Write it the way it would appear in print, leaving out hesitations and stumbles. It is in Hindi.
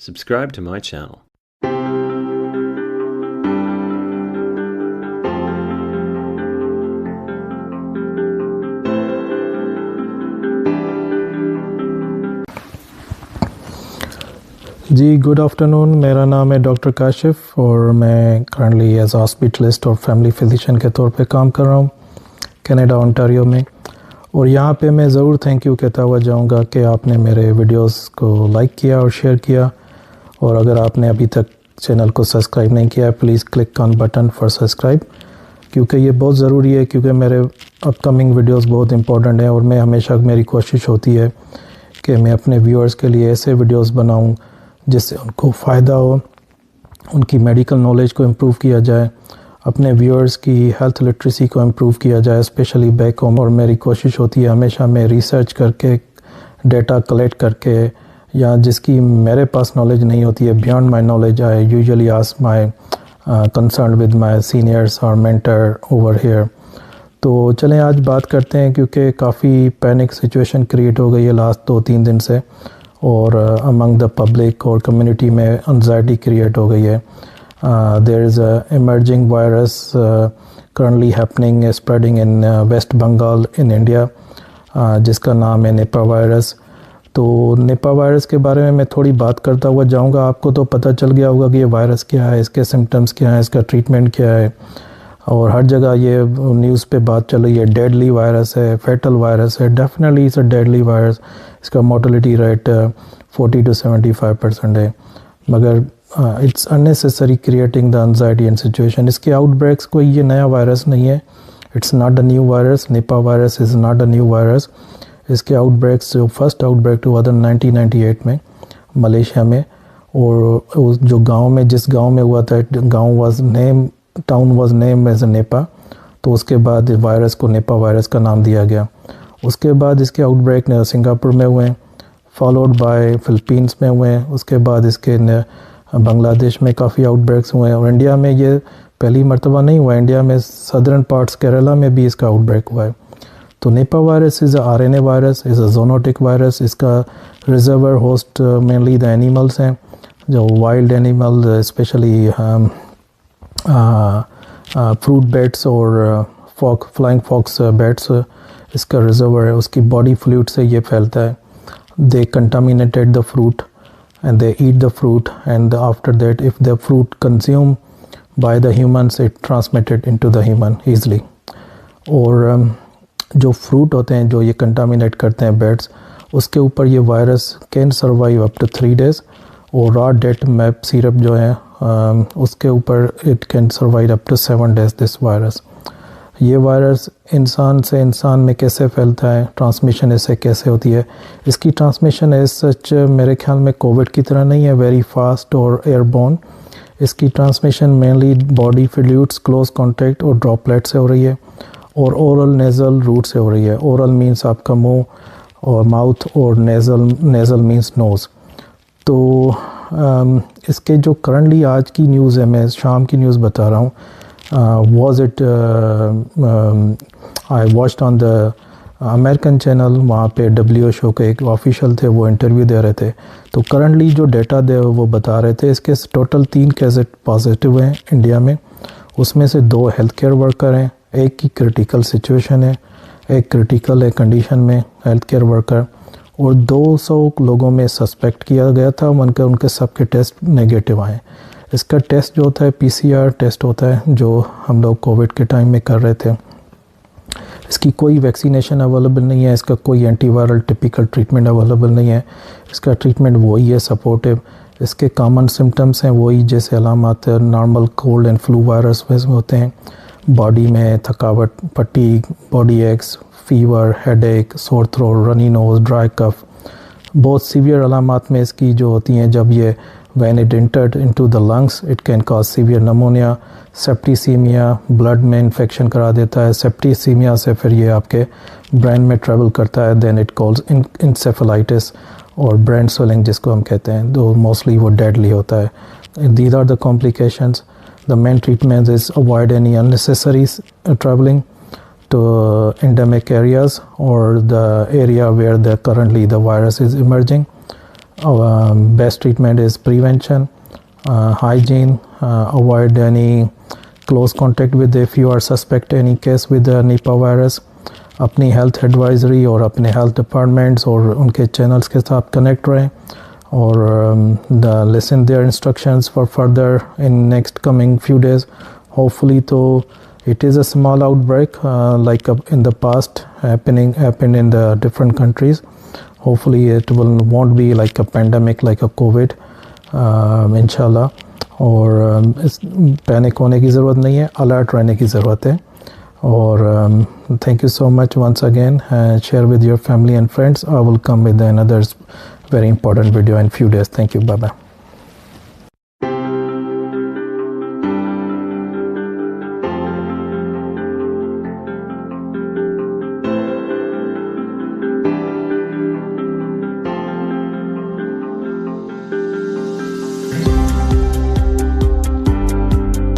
subscribe to my channel. जी गुड आफ्टरनून, मेरा नाम है डॉक्टर काशिफ और मैं करंटली एज हॉस्पिटलिस्ट और फैमिली फिजिशियन के तौर पे काम कर रहा हूँ कनाडा ओंटारियो में। और यहाँ पे मैं ज़रूर थैंक यू कहता हुआ जाऊँगा कि आपने मेरे वीडियोस को लाइक किया और शेयर किया। और अगर आपने अभी तक चैनल को सब्सक्राइब नहीं किया है, please click on button for subscribe, क्योंकि ये बहुत ज़रूरी है, क्योंकि मेरे अपकमिंग वीडियोस बहुत इंपॉर्टेंट हैं। और मैं हमेशा मेरी कोशिश होती है कि मैं अपने व्यूअर्स के लिए ऐसे वीडियोस बनाऊं जिससे उनको फ़ायदा हो, उनकी मेडिकल नॉलेज को इम्प्रूव किया जाए, अपने व्यूअर्स की हेल्थ लिटरेसी को इम्प्रूव किया जाए, स्पेशली बैक होम। और मेरी कोशिश होती है हमेशा मैं रिसर्च करके, डेटा कलेक्ट करके, या जिसकी मेरे पास नॉलेज नहीं होती है, beyond my knowledge, I usually ask my concern with my seniors और मेंटर ओवर हेयर। तो चलें आज बात करते हैं, क्योंकि काफ़ी पैनिक सिचुएशन क्रिएट हो गई है लास्ट 2-3 दिन से, और अमंग द पब्लिक और कम्युनिटी में एंजाइटी क्रिएट हो गई है। There is a emerging virus currently happening spreading in West Bengal in India, जिसका नाम है निपा वायरस। तो निपा वायरस के बारे में मैं थोड़ी बात करता हुआ जाऊंगा। आपको तो पता चल गया होगा कि ये वायरस क्या है, इसके सिम्टम्स क्या हैं, इसका ट्रीटमेंट क्या है, और हर जगह ये न्यूज़ पे बात चल रही है। डेडली वायरस है, फेटल वायरस है, definitely it's a deadly virus. इसका मोर्टलिटी रेट 40 to 75% है, मगर it's unnecessary creating the anxiety and situation. इसके आउटब्रेक्स कोई ये नया वायरस नहीं है, it's not a new virus. Nipah virus is not a new virus. इसके आउटब्रेक्स जो फर्स्ट आउटब्रेक हुआ था 1998 में मलेशिया में, और जो गाँव में, जिस गाँव में हुआ था, town was name as Nipah, तो उसके बाद वायरस को निपा वायरस का नाम दिया गया। उसके बाद इसके आउटब्रेक सिंगापुर में हुए, फॉलोड बाय फिलीपींस में हुए, उसके बाद इसके बांग्लादेश में काफ़ी आउटब्रेक्स हुए, और इंडिया में ये पहली मर्तबा नहीं हुआ। इंडिया में सदर्न पार्ट्स केरला में भी इसका आउटब्रेक हुआ है। तो Nipah virus is RNA virus, is a zoonotic virus. इसका reservoir host mainly the animals हैं, जो wild animal, specially fruit bats और फ्लाइंग फॉक्स बैट्स इसका रिजर्वर है। उसकी बॉडी फ्लूइड से ये फैलता है। They contaminated the fruit and they eat the fruit, and after that if the fruit consume by the humans, it transmitted into the human easily. और जो फ्रूट होते हैं जो ये कंटामिनेट करते हैं बैट्स, उसके ऊपर ये virus can survive up to 3 days। और रॉ डेट मैप सिरप जो है उसके ऊपर it can survive up to 7 days this virus. ये वायरस इंसान से इंसान में कैसे फैलता है, ट्रांसमिशन इससे कैसे होती है? इसकी ट्रांसमिशन एज सच मेरे ख्याल में कोविड की तरह नहीं है, वेरी फास्ट और एयरबोर्न। इसकी transmission mainly body fluids, close contact और ड्रॉपलेट से हो रही है, और ओरल नेज़ल रूट से हो रही है। ओरल मीन्स आपका मुंह और माउथ, और नेज़ल मीन्स नोज़। तो इसके जो करंटली आज की न्यूज़ है, मैं शाम की न्यूज़ बता रहा हूँ। was it I watched on the American channel, वहाँ पे WHO के एक ऑफिशियल थे, वो इंटरव्यू दे रहे थे। तो करंटली जो डेटा दे वो बता रहे थे, इसके टोटल 3 केस पॉजिटिव हैं इंडिया में। उसमें से 2 हेल्थ केयर वर्कर हैं, एक की क्रिटिकल सिचुएशन है, एक क्रिटिकल है कंडीशन में हेल्थ केयर वर्कर, और 200 लोगों में सस्पेक्ट किया गया था। उनके सबके टेस्ट नेगेटिव आए। इसका टेस्ट जो होता है PCR टेस्ट होता है, जो हम लोग कोविड के टाइम में कर रहे थे। इसकी कोई वैक्सीनेशन अवेलेबल नहीं है, इसका कोई एंटीवायरल टिपिकल ट्रीटमेंट अवेलेबल नहीं है। इसका ट्रीटमेंट वही है, सपोर्टिव। इसके कॉमन सिम्टम्स हैं वही जैसे अलामत normal cold and flu virus में होते हैं। बॉडी में थकावट, fatigue, body aches, fever, headache, sore throat, runny nose, dry cough. बहुत सीवियर अलामत में इसकी जो होती हैं, जब ये when it entered into the lungs it can cause severe pneumonia, septicemia, blood में इन्फेक्शन करा देता है। सेप्टिसीमिया से फिर ये आपके ब्रेन में ट्रेवल करता है, then it causes encephalitis और ब्रेन स्वेलिंग जिसको हम कहते हैं, तो मोस्टली वो डेडली होता है। These are the complications. The main treatment is avoid any unnecessary traveling to endemic areas or the area where currently the virus is emerging. Best treatment is prevention, hygiene, avoid any close contact with if you are suspect any case with the Nipah virus. अपनी हेल्थ एडवाइजरी और अपने हेल्थ डिपार्टमेंट्स और उनके चैनल्स के साथ कनेक्ट रहें और listen their instructions for further in next coming few days. Hopefully, though it is a small outbreak like in the past happened in the different countries. Hopefully, it won't be like a pandemic like a COVID, inshallah. और पैनिक होने की ज़रूरत नहीं है, अलर्ट रहने की ज़रूरत है. और thank you so much once again. Share with your family and friends. I will come with another very important video in few days. Thank you. Bye bye.